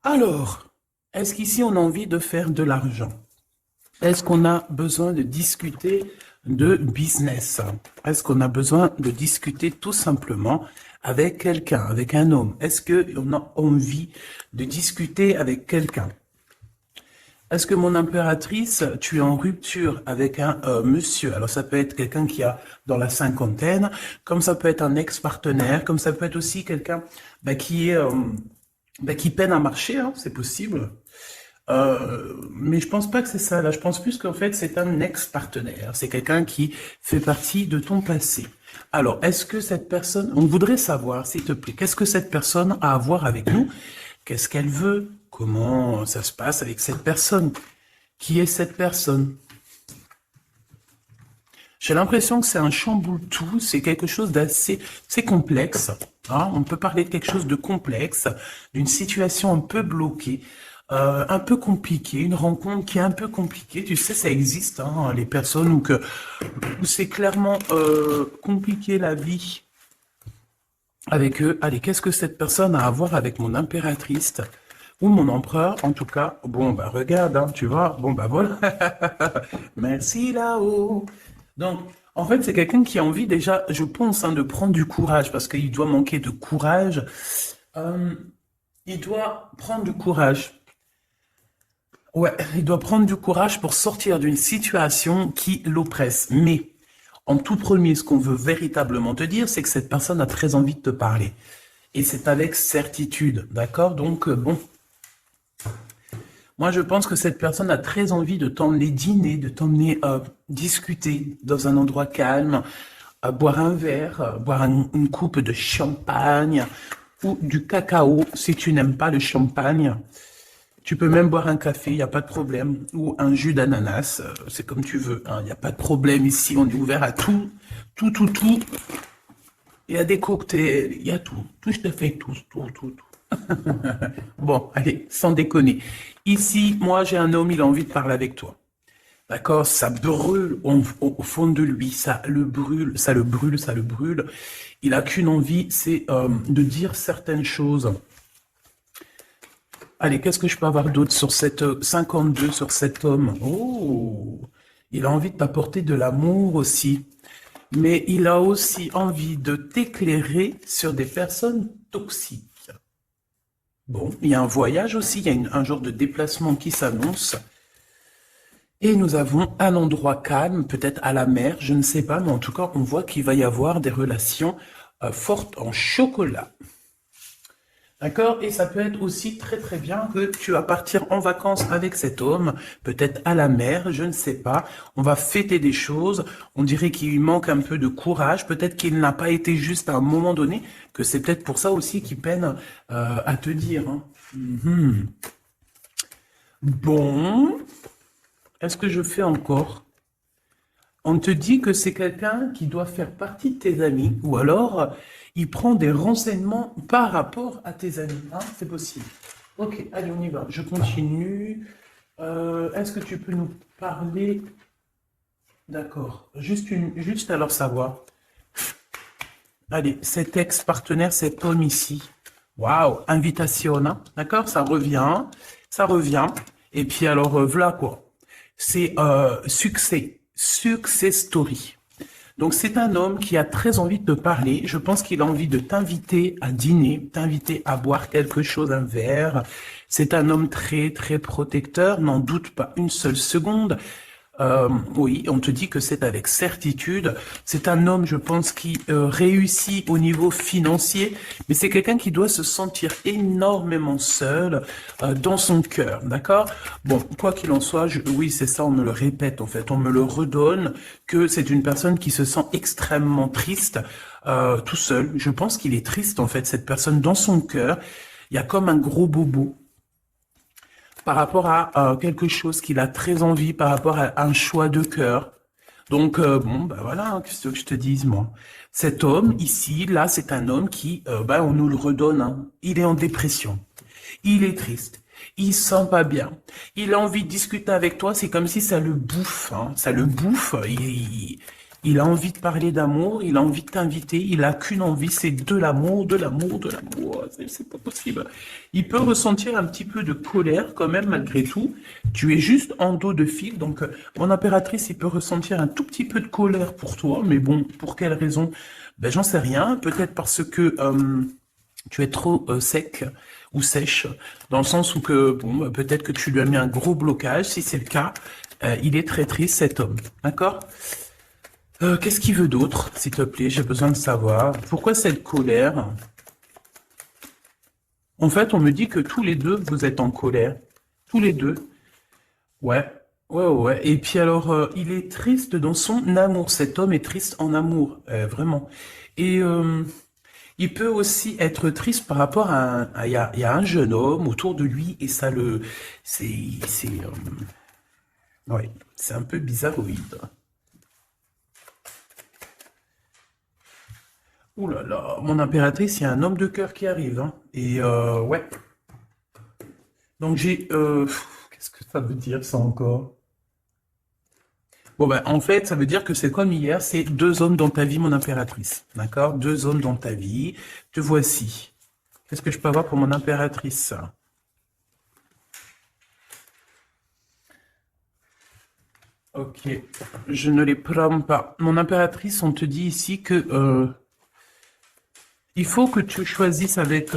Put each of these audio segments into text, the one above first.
Alors, est-ce qu'ici on a envie de faire de l'argent? Est-ce qu'on a besoin de discuter de business? Est-ce qu'on a besoin de discuter tout simplement avec quelqu'un, avec un homme? Est-ce qu'on a envie de discuter avec quelqu'un? Est-ce que mon impératrice, tu es en rupture avec un monsieur? Alors ça peut être quelqu'un qui a dans la cinquantaine, comme ça peut être un ex-partenaire, comme ça peut être aussi quelqu'un qui peine à marcher, hein, c'est possible. Mais je pense pas que c'est ça. Là, je pense plus qu'en fait c'est un ex-partenaire. C'est quelqu'un qui fait partie de ton passé. Alors, est-ce que cette personne, on voudrait savoir, s'il te plaît, qu'est-ce que cette personne a à voir avec nous? Qu'est-ce qu'elle veut? Comment ça se passe avec cette personne? Qui est cette personne? J'ai l'impression que c'est un chamboule-tout, c'est quelque chose d'assez, c'est complexe, hein. On peut parler de quelque chose de complexe, d'une situation un peu bloquée, un peu compliquée, une rencontre qui est un peu compliquée. Tu sais, ça existe, hein, les personnes où c'est clairement compliqué la vie avec eux. Allez, qu'est-ce que cette personne a à voir avec mon impératrice ou mon empereur? En tout cas, bon, bah regarde, hein, tu vois, bon, bah voilà. Merci là-haut. Donc, en fait, c'est quelqu'un qui a envie déjà, je pense, hein, de prendre du courage, parce qu'il doit manquer de courage. Euh, il doit prendre du courage. Ouais, il doit prendre du courage pour sortir d'une situation qui l'oppresse. Mais, en tout premier, ce qu'on veut véritablement te dire, c'est que cette personne a très envie de te parler. Et c'est avec certitude, d'accord? Donc, bon, moi, je pense que cette personne a très envie de t'emmener dîner, de t'emmener discuter dans un endroit calme, boire un verre, boire une coupe de champagne ou du cacao si tu n'aimes pas le champagne. Tu peux même boire un café, il n'y a pas de problème, ou un jus d'ananas, c'est comme tu veux, hein, il n'y a pas de problème ici, on est ouvert à tout, tout, tout, tout. Il y a des cocktails, il y a tout, tout, je te fais tout, tout, tout, tout. Bon, allez, sans déconner. Ici, moi, j'ai un homme, il a envie de parler avec toi. D'accord? Ça brûle au fond de lui, ça le brûle, ça le brûle, ça le brûle. Il a qu'une envie, c'est de dire certaines choses. Allez, qu'est-ce que je peux avoir d'autre sur cette 52, sur cet homme? Oh, il a envie de t'apporter de l'amour aussi. Mais il a aussi envie de t'éclairer sur des personnes toxiques. Bon, il y a un voyage aussi, il y a un genre de déplacement qui s'annonce. Et nous avons un endroit calme, peut-être à la mer, je ne sais pas, mais en tout cas, on voit qu'il va y avoir des relations fortes en chocolat. D'accord? Et ça peut être aussi très très bien que tu vas partir en vacances avec cet homme, peut-être à la mer, je ne sais pas. On va fêter des choses. On dirait qu'il lui manque un peu de courage. Peut-être qu'il n'a pas été juste à un moment donné, que c'est peut-être pour ça aussi qu'il peine à te dire, hein. Mhm. Bon, est-ce que je fais encore? On te dit que c'est quelqu'un qui doit faire partie de tes amis, ou alors il prend des renseignements par rapport à tes amis, hein, c'est possible. Ok, allez, on y va. Je continue. Est-ce que tu peux nous parler? D'accord. Juste alors savoir. Allez, cet ex-partenaire, cet homme ici. Waouh, invitation, hein. D'accord, ça revient, ça revient. Et puis alors, voilà quoi. C'est succès, success story. Donc c'est un homme qui a très envie de te parler. Je pense qu'il a envie de t'inviter à dîner, t'inviter à boire quelque chose, un verre. C'est un homme très très protecteur, n'en doute pas une seule seconde. Oui, on te dit que c'est avec certitude. C'est un homme, je pense, qui réussit au niveau financier, mais c'est quelqu'un qui doit se sentir énormément seul dans son cœur, d'accord? Bon, quoi qu'il en soit, oui, c'est ça, on me le répète, en fait, on me le redonne, que c'est une personne qui se sent extrêmement triste, tout seul. Je pense qu'il est triste, en fait, cette personne dans son cœur. Il y a comme un gros bobo par rapport à quelque chose qu'il a très envie, par rapport à un choix de cœur. Donc, bon, bah voilà, hein, qu'est-ce que je te dise, moi. Cet homme, ici, là, c'est un homme qui, bah, on nous le redonne, hein. Il est en dépression. Il est triste. Il se sent pas bien. Il a envie de discuter avec toi, c'est comme si ça le bouffe, hein. Ça le bouffe. Il a envie de parler d'amour, il a envie de t'inviter, il a qu'une envie, c'est de l'amour, de l'amour, de l'amour. C'est pas possible. Il peut ressentir un petit peu de colère quand même malgré tout. Tu es juste en dos de fil, donc mon impératrice, il peut ressentir un tout petit peu de colère pour toi, mais bon, pour quelle raison? Ben j'en sais rien. Peut-être parce que tu es trop sec ou sèche, dans le sens où que bon, bah, peut-être que tu lui as mis un gros blocage. Si c'est le cas, il est très triste cet homme, d'accord? Qu'est-ce qu'il veut d'autre, s'il te plaît? J'ai besoin de savoir. Pourquoi cette colère? En fait, on me dit que tous les deux, vous êtes en colère. Tous les deux. Ouais. Ouais, ouais. Et puis alors, il est triste dans son amour. Cet homme est triste en amour, vraiment. Et il peut aussi être triste par rapport il y a un jeune homme autour de lui et ça le, ouais, c'est un peu bizarroïde. Ouh là là, mon impératrice, il y a un homme de cœur qui arrive, hein. Et ouais. Donc qu'est-ce que ça veut dire ça encore? Bon ben, en fait, ça veut dire que c'est comme hier, c'est deux hommes dans ta vie, mon impératrice. D'accord? Deux hommes dans ta vie. Te voici. Qu'est-ce que je peux avoir pour mon impératrice? Ok, je ne les prends pas. Mon impératrice, on te dit ici que il faut que tu choisisses avec...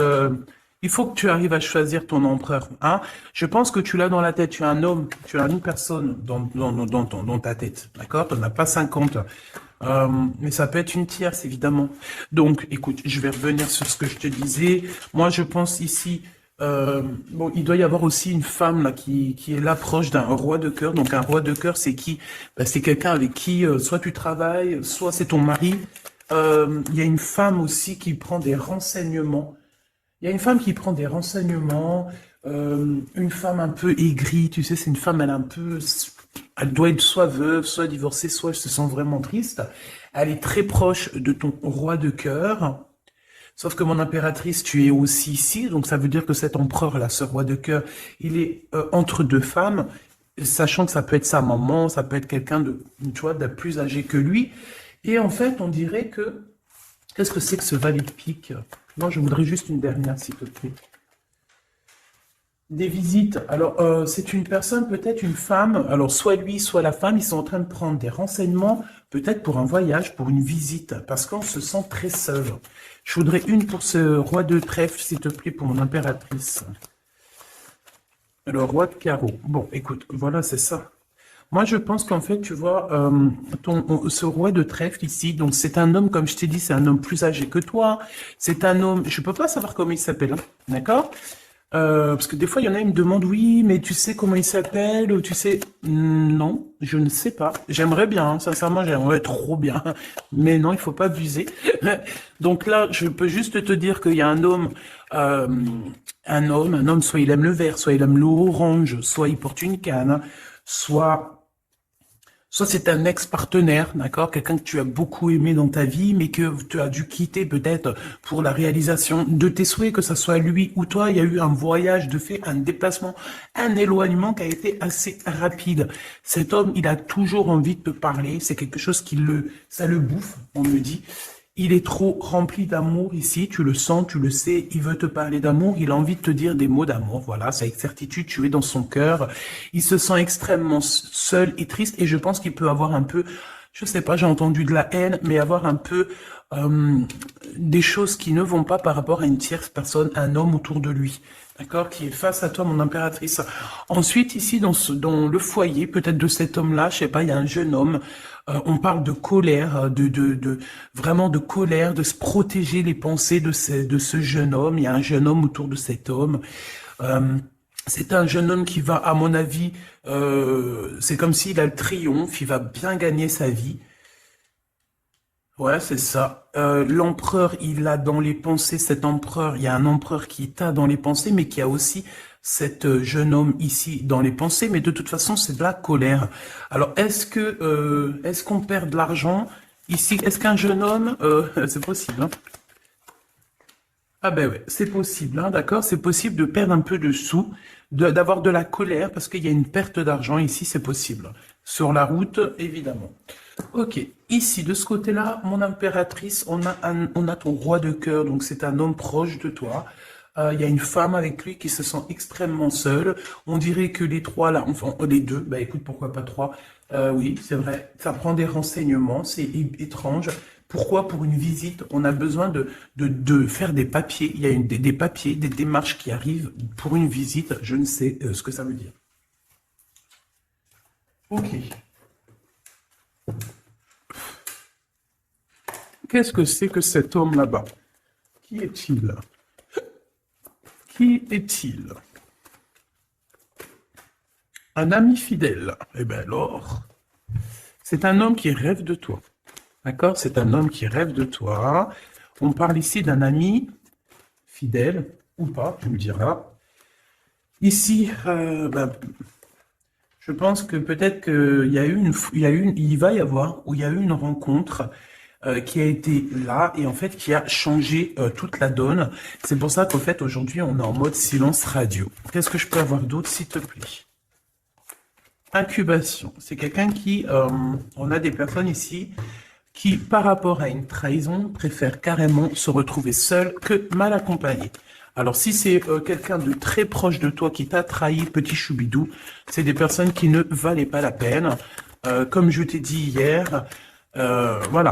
il faut que tu arrives à choisir ton empereur. Hein? Je pense que tu l'as dans la tête. Tu as un homme, tu as une personne dans ta tête. D'accord? Tu n'en as pas 50. Mais ça peut être une tierce, évidemment. Donc, écoute, je vais revenir sur ce que je te disais. Moi, je pense ici... bon, il doit y avoir aussi une femme là qui est là proche d'un roi de cœur. Donc un roi de cœur, c'est qui? Ben, c'est quelqu'un avec qui soit tu travailles, soit c'est ton mari. Il y a une femme aussi qui prend des renseignements. Il y a une femme qui prend des renseignements, une femme un peu aigrie, tu sais, c'est une femme, elle est un peu, elle doit être soit veuve, soit divorcée, soit elle se sent vraiment triste. Elle est très proche de ton roi de cœur. Sauf que mon impératrice, tu es aussi ici, donc ça veut dire que cet empereur-là, ce roi de cœur, il est entre deux femmes, sachant que ça peut être sa maman, ça peut être quelqu'un de, tu vois, de plus âgé que lui. Et en fait, on dirait que, qu'est-ce que c'est que ce valet de pique? Non, je voudrais juste une dernière, s'il te plaît. Des visites. Alors, c'est une personne, peut-être une femme. Alors, soit lui, soit la femme, ils sont en train de prendre des renseignements, peut-être pour un voyage, pour une visite, parce qu'on se sent très seul. Je voudrais une pour ce roi de trèfle, s'il te plaît, pour mon impératrice. Le roi de carreau. Bon, écoute, voilà, c'est ça. Moi, je pense qu'en fait, tu vois, ce roi de trèfle ici, donc c'est un homme, comme je t'ai dit, c'est un homme plus âgé que toi. C'est un homme, je peux pas savoir comment il s'appelle, hein, d'accord? Parce que des fois, il y en a qui me demandent, oui, mais tu sais comment il s'appelle, ou tu sais, non, je ne sais pas. J'aimerais bien, hein, sincèrement, j'aimerais trop bien, mais non, il faut pas abuser. Donc là, je peux juste te dire qu'il y a euh, un homme, soit il aime le vert, soit il aime l'orange, soit il porte une canne, soit c'est un ex-partenaire, d'accord? Quelqu'un que tu as beaucoup aimé dans ta vie, mais que tu as dû quitter peut-être pour la réalisation de tes souhaits, que ce soit lui ou toi. Il y a eu un voyage de fait, un déplacement, un éloignement qui a été assez rapide. Cet homme, il a toujours envie de te parler. C'est quelque chose ça le bouffe, on me dit. Il est trop rempli d'amour ici, tu le sens, tu le sais, il veut te parler d'amour, il a envie de te dire des mots d'amour, voilà, c'est avec certitude, tu es dans son cœur, il se sent extrêmement seul et triste, et je pense qu'il peut avoir un peu, je sais pas, j'ai entendu de la haine, mais avoir un peu euh, des choses qui ne vont pas par rapport à une tierce personne, un homme autour de lui. D'accord, qui est face à toi, mon impératrice. Ensuite, ici, dans le foyer, peut-être de cet homme-là, je sais pas, il y a un jeune homme. On parle de colère, vraiment de colère, de se protéger les pensées de ce jeune homme. Il y a un jeune homme autour de cet homme. Euh, c'est un jeune homme qui va, à mon avis, c'est comme s'il a le triomphe, il va bien gagner sa vie. Ouais, c'est ça. L'empereur, il a dans les pensées, cet empereur, il y a un empereur qui t'a dans les pensées, mais qui a aussi cet jeune homme ici dans les pensées, mais de toute façon, c'est de la colère. Alors, est-ce qu'on perd de l'argent ici? Est-ce qu'un jeune homme, c'est possible, hein? Ah ben ouais, c'est possible, hein, d'accord? C'est possible de perdre un peu de sous, d'avoir de la colère, parce qu'il y a une perte d'argent ici, c'est possible. Sur la route, évidemment. Ok, ici, de ce côté-là, mon impératrice, on a ton roi de cœur, donc c'est un homme proche de toi. Il y a une femme avec lui qui se sent extrêmement seule. On dirait que les trois là, enfin les deux, bah écoute, pourquoi pas trois? Oui, c'est vrai, ça prend des renseignements, c'est étrange. Pourquoi pour une visite, on a besoin de faire des papiers? Il y a des papiers, des démarches qui arrivent pour une visite, je ne sais ce que ça veut dire. Ok. Qu'est-ce que c'est que cet homme là-bas? Qui est-il? Qui est-il? Un ami fidèle. Eh bien alors, c'est un homme qui rêve de toi. D'accord? C'est un homme qui rêve de toi. On parle ici d'un ami fidèle, ou pas, tu me diras. Ici, je pense que peut-être qu'il y a eu il va y avoir, ou il y a eu une rencontre qui a été là et en fait qui a changé toute la donne. C'est pour ça qu'en fait aujourd'hui on est en mode silence radio. Qu'est-ce que je peux avoir d'autre s'il te plaît? Incubation. C'est quelqu'un qui, on a des personnes ici qui, par rapport à une trahison, préfèrent carrément se retrouver seul que mal accompagné. Alors, si c'est quelqu'un de très proche de toi qui t'a trahi, petit choubidou, c'est des personnes qui ne valaient pas la peine. Comme je t'ai dit hier, voilà,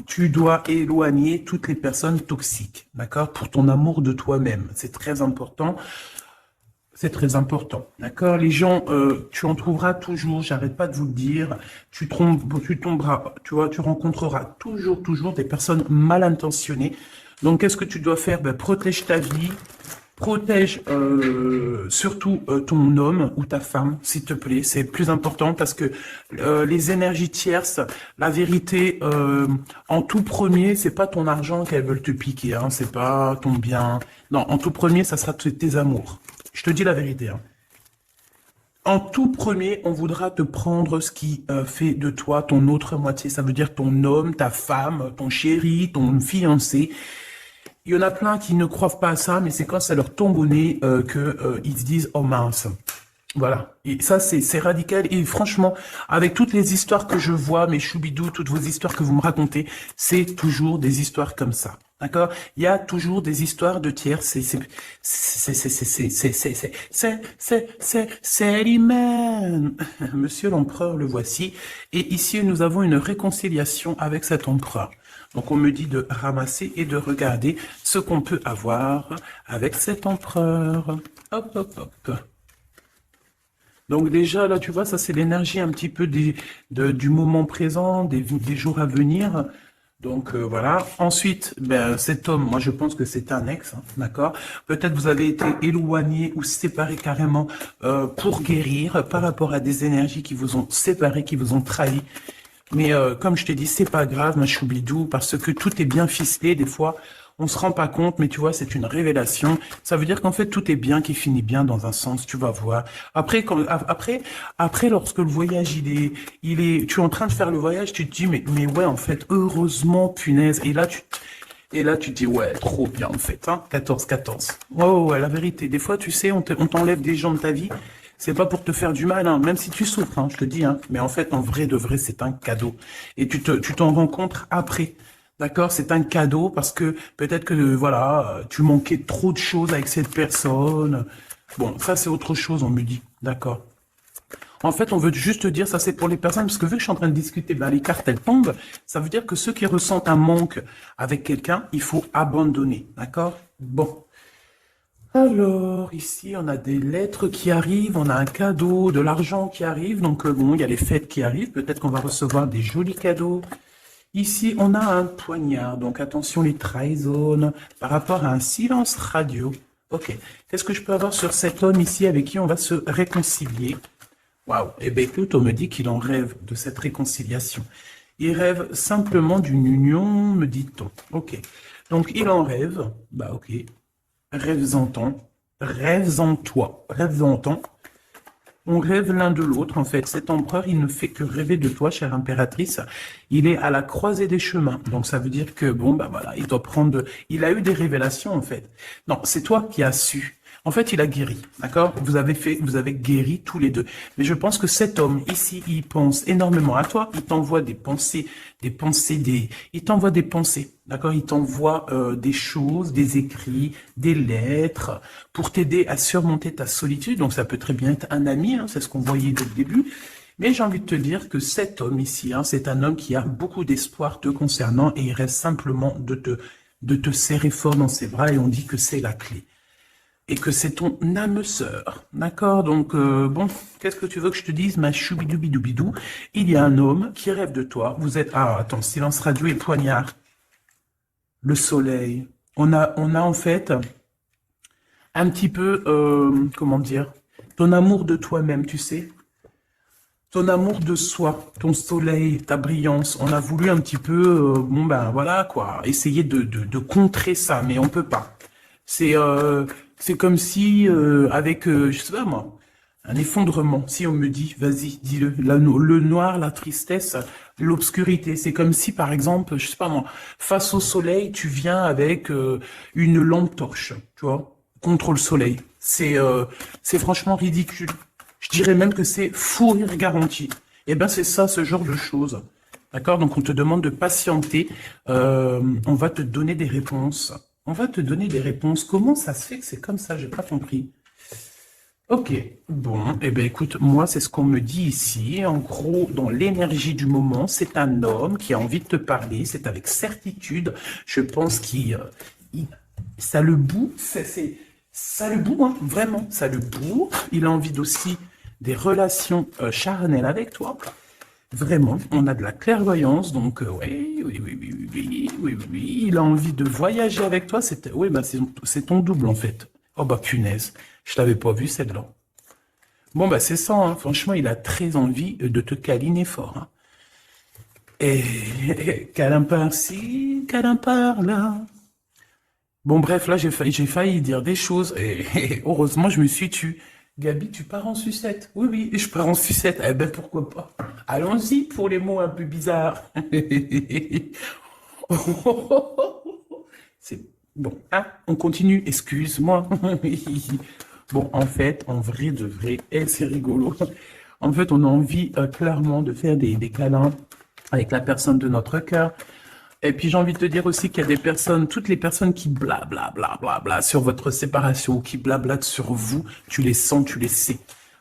tu dois éloigner toutes les personnes toxiques, d'accord, pour ton amour de toi-même. C'est très important. C'est très important, d'accord? Les gens, tu en trouveras toujours, j'arrête pas de vous le dire, tu tomberas, tu vois, tu rencontreras toujours des personnes mal intentionnées. Donc, qu'est-ce que tu dois faire? Ben, protège ta vie, protège surtout ton homme ou ta femme, s'il te plaît. C'est plus important parce que les énergies tierces, la vérité, en tout premier, c'est pas ton argent qu'elles veulent te piquer, hein, c'est pas ton bien. Non, en tout premier, ça sera tes amours. Je te dis la vérité, hein. En tout premier, on voudra te prendre ce qui fait de toi ton autre moitié. Ça veut dire ton homme, ta femme, ton chéri, ton fiancé. Il y en a plein qui ne croient pas à ça, mais c'est quand ça leur tombe au nez qu'ils se disent « Oh mince ». Voilà. Et ça, c'est radical. Et franchement, avec toutes les histoires que je vois, mes choubidous, toutes vos histoires que vous me racontez, c'est toujours des histoires comme ça. D'accord? Il y a toujours des histoires de tiers. C'est l'humain. Monsieur l'empereur, le voici. Et ici, nous avons une réconciliation avec cet empereur. Donc, on me dit de ramasser et de regarder ce qu'on peut avoir avec cet empereur. Hop, hop, hop. Donc déjà, là, tu vois, ça, c'est l'énergie un petit peu du moment présent, des jours à venir. Donc, voilà. Ensuite, ben, cet homme, moi, je pense que c'est un ex, hein, d'accord? Peut-être vous avez été éloigné ou séparé carrément pour guérir par rapport à des énergies qui vous ont séparé, qui vous ont trahi. Mais comme je t'ai dit, c'est pas grave, ma choubidou, parce que tout est bien ficelé. Des fois, on se rend pas compte, mais tu vois, c'est une révélation. Ça veut dire qu'en fait, tout est bien, qui finit bien dans un sens, tu vas voir. Après, lorsque le voyage, tu es en train de faire le voyage, tu te dis, mais ouais, en fait, heureusement, punaise. Et là, tu te dis, ouais, trop bien, en fait, hein, 14-14. Ouais, la vérité. Des fois, tu sais, on t'enlève des gens de ta vie. C'est pas pour te faire du mal, hein, même si tu souffres, hein, je te dis, hein. Mais en fait, en vrai de vrai, c'est un cadeau. Et tu t'en rencontres après. D'accord? C'est un cadeau parce que peut-être que, voilà, tu manquais trop de choses avec cette personne. Bon, ça, c'est autre chose, on me dit. D'accord? En fait, on veut juste te dire, ça c'est pour les personnes, parce que vu que je suis en train de discuter, ben, les cartes, elles tombent. Ça veut dire que ceux qui ressentent un manque avec quelqu'un, il faut abandonner. D'accord? Bon. Alors, ici, on a des lettres qui arrivent, on a un cadeau, de l'argent qui arrive. Donc, bon, il y a les fêtes qui arrivent. Peut-être qu'on va recevoir des jolis cadeaux. Ici, on a un poignard. Donc, attention, les trahisons par rapport à un silence radio. Ok. Qu'est-ce que je peux avoir sur cet homme ici avec qui on va se réconcilier? Waouh. Eh bien, écoute, on me dit qu'il en rêve de cette réconciliation. Il rêve simplement d'une union, me dit-on. Ok. Donc, il en rêve. Bah, ok. Rêves-en-temps, rêves-en-toi, rêves-en-temps. On rêve l'un de l'autre, en fait. Cet empereur, il ne fait que rêver de toi, chère impératrice. Il est à la croisée des chemins. Donc, ça veut dire que, bon, bah voilà, il doit prendre... Il a eu des révélations, en fait. Non, c'est toi qui as su. En fait, il a guéri, d'accord? Vous avez guéri tous les deux. Mais je pense que cet homme ici, il pense énormément à toi. Il t'envoie il t'envoie des pensées, d'accord? Il t'envoie des choses, des écrits, des lettres pour t'aider à surmonter ta solitude. Donc, ça peut très bien être un ami, hein, c'est ce qu'on voyait dès le début. Mais j'ai envie de te dire que cet homme ici, hein, c'est un homme qui a beaucoup d'espoir te concernant et il reste simplement de te serrer fort dans ses bras et on dit que c'est la clé. Et que c'est ton âme sœur, d'accord? Donc, bon, qu'est-ce que tu veux que je te dise, ma choubidoubidou? Il y a un homme qui rêve de toi. Vous êtes... Ah, attends, silence radio et poignard. Le soleil. On a en fait un petit peu, comment dire, ton amour de toi-même, tu sais? Ton amour de soi, ton soleil, ta brillance. On a voulu un petit peu, bon ben voilà quoi, essayer de contrer ça, mais on peut pas. C'est comme si, avec, je sais pas moi, un effondrement, si on me dit, vas-y, dis-le, le noir, la tristesse, l'obscurité, c'est comme si, par exemple, je sais pas moi, face au soleil, tu viens avec une lampe torche, tu vois, contre le soleil. C'est franchement ridicule. Je dirais même que c'est fou rire garanti. Eh ben, c'est ça, ce genre de choses. D'accord? Donc, on te demande de patienter. On va te donner des réponses. On va te donner des réponses. Comment ça se fait que c'est comme ça? J'ai pas compris. Ok, bon, eh ben écoute, moi c'est ce qu'on me dit ici. En gros, dans l'énergie du moment, c'est un homme qui a envie de te parler. C'est avec certitude. Je pense ça le boue. Ça le boue, hein, vraiment, ça le boue. Il a envie aussi des relations charnelles avec toi. Vraiment, on a de la clairvoyance, donc oui, il a envie de voyager avec toi. Oui, bah c'est ton double en fait. Oh bah punaise, je t'avais pas vu celle-là. Bon bah c'est ça, hein. Franchement, il a très envie de te câliner fort. Hein. Et câlin par-ci, câlin par-là. Bon bref, là j'ai failli dire des choses et heureusement je me suis tue. Gabi, tu pars en sucette? Oui, oui, je pars en sucette. Eh ben, pourquoi pas? Allons-y pour les mots un peu bizarres. C'est bon. Ah, on continue. Excuse-moi. Bon, en fait, en vrai de vrai, c'est rigolo. En fait, on a envie clairement de faire des câlins avec la personne de notre cœur. Et puis j'ai envie de te dire aussi qu'il y a des personnes, toutes les personnes qui blabla sur votre séparation ou qui blablatent sur vous, tu les sens, tu les sais.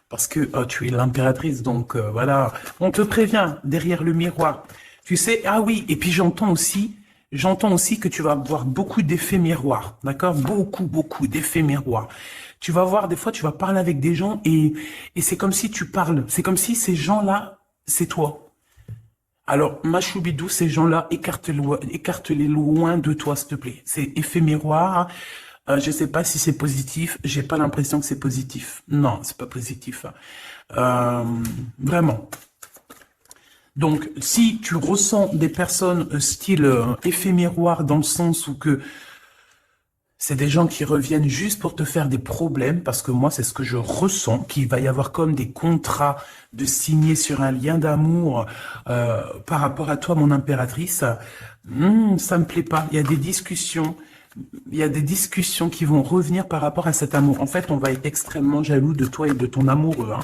Parce que tu es l'impératrice, donc voilà. On te prévient derrière le miroir. Tu sais, ah oui, et puis j'entends aussi que tu vas avoir beaucoup d'effets miroirs, d'accord? Beaucoup d'effets miroirs. Tu vas voir, des fois, tu vas parler avec des gens et c'est comme si tu parles. C'est comme si ces gens-là, c'est toi. Alors, ma choubidou, ces gens-là, écarte-les loin de toi, s'il te plaît. C'est effet miroir. Je sais pas si c'est positif. J'ai pas l'impression que c'est positif. Non, c'est pas positif. Vraiment. Donc, si tu ressens des personnes style effet miroir dans le sens où que c'est des gens qui reviennent juste pour te faire des problèmes, parce que moi, c'est ce que je ressens, qu'il va y avoir comme des contrats de signer sur un lien d'amour par rapport à toi, mon impératrice. Ça me plaît pas. Il y a des discussions. Il y a des discussions qui vont revenir par rapport à cet amour. En fait, on va être extrêmement jaloux de toi et de ton amoureux. Hein.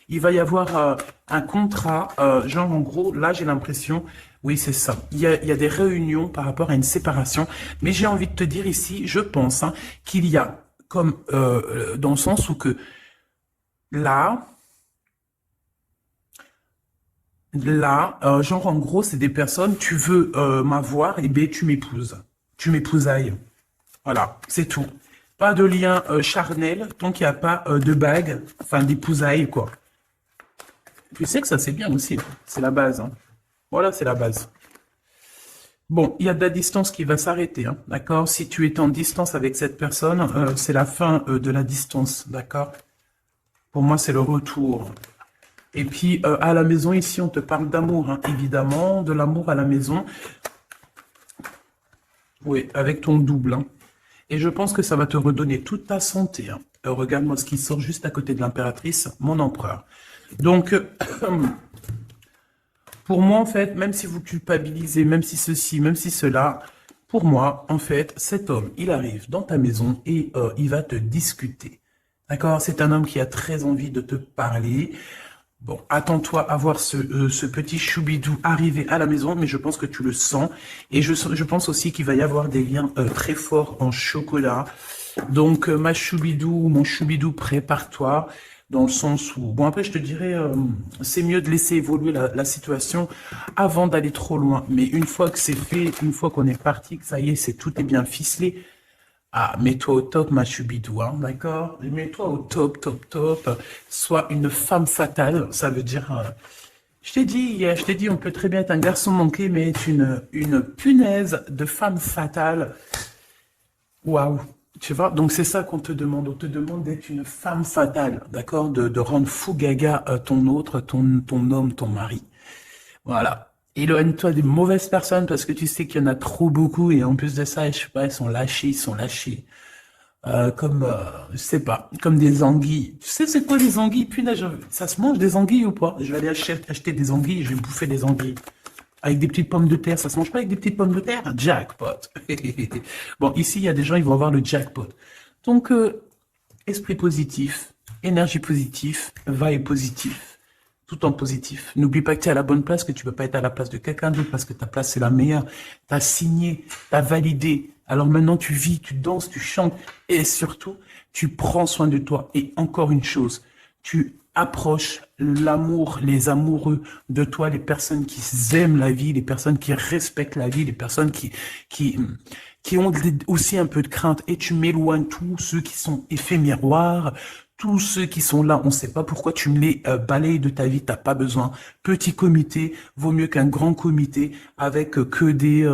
Il va y avoir un contrat, genre en gros, là j'ai l'impression, oui c'est ça, il y a des réunions par rapport à une séparation, mais j'ai envie de te dire ici, je pense, hein, qu'il y a comme, dans le sens où que là, genre en gros c'est des personnes, tu veux m'avoir, et bien tu m'épousailles, voilà, c'est tout. Pas de lien charnel, tant qu'il n'y a pas de bague, enfin d'épousailles quoi. Tu sais que ça, c'est bien aussi. C'est la base. Hein. Voilà, c'est la base. Bon, il y a de la distance qui va s'arrêter. Hein, d'accord? Si tu es en distance avec cette personne, c'est la fin de la distance. D'accord? Pour moi, c'est le retour. Et puis, à la maison, ici, on te parle d'amour. Hein, évidemment, de l'amour à la maison. Oui, avec ton double. Hein. Et je pense que ça va te redonner toute ta santé. Hein. Regarde-moi ce qui sort juste à côté de l'impératrice, mon empereur. Donc, pour moi, en fait, même si vous culpabilisez, même si ceci, même si cela, pour moi, en fait, cet homme, il arrive dans ta maison et il va te discuter. D'accord? C'est un homme qui a très envie de te parler. Bon, attends-toi à voir ce petit choubidou arriver à la maison, mais je pense que tu le sens. Et je pense aussi qu'il va y avoir des liens très forts en chocolat. Donc, ma choubidou, mon choubidou, prépare-toi. Dans le sens où, bon après je te dirais, c'est mieux de laisser évoluer la situation avant d'aller trop loin. Mais une fois que c'est fait, une fois qu'on est parti, que ça y est, c'est tout est bien ficelé, ah, mets-toi au top, ma chubidou, hein, d'accord? Mets-toi au top, top, top. Sois une femme fatale. Ça veut dire, je t'ai dit, on peut très bien être un garçon manqué, mais être une punaise de femme fatale. Waouh. Tu vois, donc c'est ça qu'on te demande. On te demande d'être une femme fatale, d'accord? De rendre fou gaga ton autre, ton homme, ton mari. Voilà. Éloigne-toi des mauvaises personnes parce que tu sais qu'il y en a trop beaucoup et en plus de ça, je sais pas, ils sont lâchés. Comme, je sais pas, comme des anguilles. Tu sais, c'est quoi les anguilles? Punaise, ça se mange des anguilles ou pas? Je vais aller acheter des anguilles, je vais bouffer des anguilles. Avec des petites pommes de terre, ça se mange pas avec des petites pommes de terre? Jackpot. Bon, ici, il y a des gens, ils vont avoir le jackpot. Donc, esprit positif, énergie positive, vibe positif, tout en positif. N'oublie pas que tu es à la bonne place, que tu peux pas être à la place de quelqu'un d'autre parce que ta place c'est la meilleure. Tu as signé, tu as validé. Alors maintenant tu vis, tu danses, tu chantes et surtout tu prends soin de toi. Et encore une chose, tu approches l'amour, les amoureux de toi, les personnes qui aiment la vie, les personnes qui respectent la vie, les personnes qui, qui ont aussi un peu de crainte et tu m'éloignes tous ceux qui sont effets miroirs, tous ceux qui sont là, on ne sait pas pourquoi tu me les balayes de ta vie, t'as pas besoin. Petit comité vaut mieux qu'un grand comité avec que des